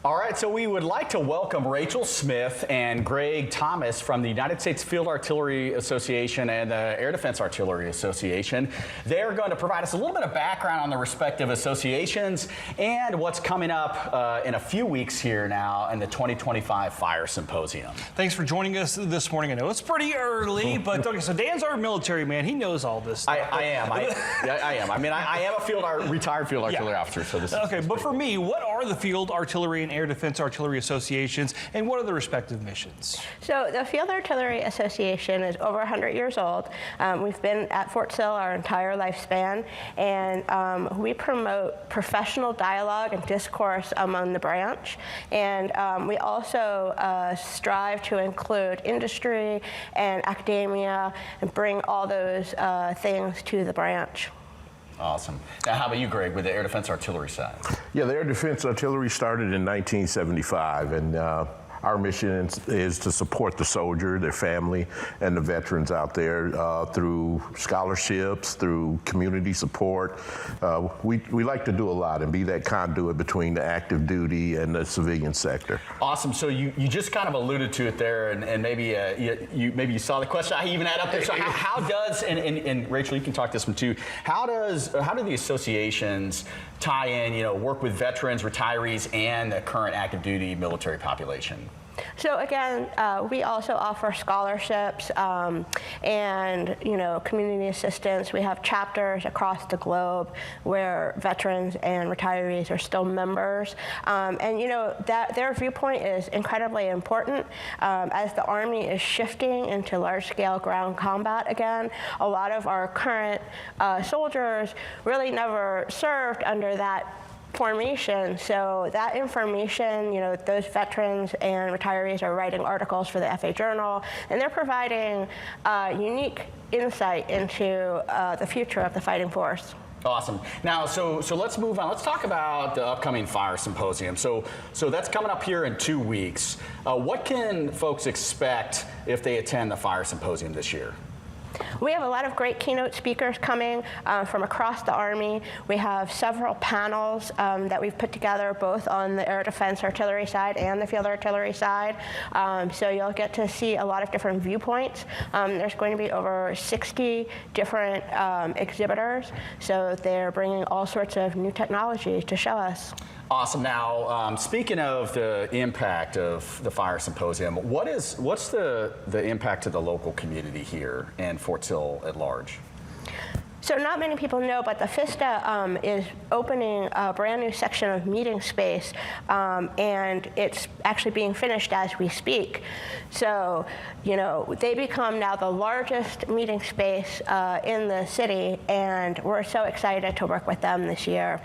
All right, so we would like to welcome Rachel Smith and Greg Thomas from the United States Field Artillery Association and the Air Defense Artillery Association. They're going to provide us a little bit of background on the respective associations and what's coming up in a few weeks here now in the 2025 Fires Symposium. Thanks for joining us this morning. I know it's pretty early, but okay, so Dan's our military man. He knows all this stuff. I am. I mean, I am a retired field artillery officer, so this okay, is but for me, what are the Field Artillery and Air Defense Artillery Associations, and what are the respective missions? So the Field Artillery Association is over 100 years old. We've been at Fort Sill our entire lifespan, and we promote professional dialogue and discourse among the branch. And we also strive to include industry and academia and bring all those things to the branch. Awesome. Now, how about you, Greg, with the Air Defense Artillery side? Yeah, the Air Defense Artillery started in 1975, and our mission is to support the soldier, their family, and the veterans out there through scholarships, through community support. We like to do a lot and be that conduit between the active duty and the civilian sector. Awesome. So you just kind of alluded to it there, and maybe you saw the question I even had up there. So how does and Rachel, you can talk this one too. How do the associations tie in, work with veterans, retirees, and the current active duty military population? So again, we also offer scholarships and community assistance. We have chapters across the globe where veterans and retirees are still members, and that their viewpoint is incredibly important as the Army is shifting into large-scale ground combat again. A lot of our current soldiers really never served under that formation, so that information, those veterans and retirees are writing articles for the FA Journal, and they're providing unique insight into the future of the fighting force. Awesome. Now, so let's move on. Let's talk about the upcoming Fire Symposium. So that's coming up here in 2 weeks. What can folks expect if they attend the Fire Symposium this year? We have a lot of great keynote speakers coming from across the Army. We have several panels that we've put together both on the Air Defense Artillery side and the Field Artillery side. So you'll get to see a lot of different viewpoints. There's going to be over 60 different exhibitors, so they're bringing all sorts of new technology to show us. Awesome. Now, speaking of the impact of the Fire Symposium, what's the impact to the local community here and Fort Sill at large? So not many people know, but the FISTA is opening a brand new section of meeting space, and it's actually being finished as we speak. So, they become now the largest meeting space in the city, and we're so excited to work with them this year.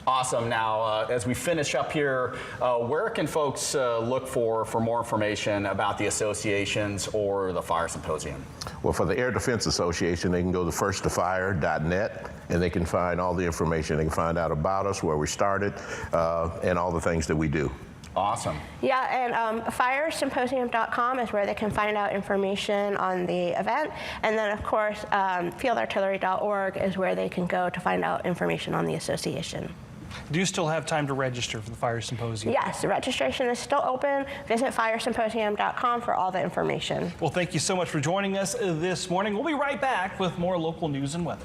Awesome. Now, as we finish up here, where can folks look for more information about the associations or the Fire Symposium? Well, for the Air Defense Association, they can go to firstofire.net, and they can find all the information. They can find out about us, where we started, and all the things that we do. Awesome. Yeah, and firesymposium.com is where they can find out information on the event. And then, of course, fieldartillery.org is where they can go to find out information on the association. Do you still have time to register for the Fire Symposium? Yes, the registration is still open. Visit firesymposium.com for all the information. Well, thank you so much for joining us this morning. We'll be right back with more local news and weather.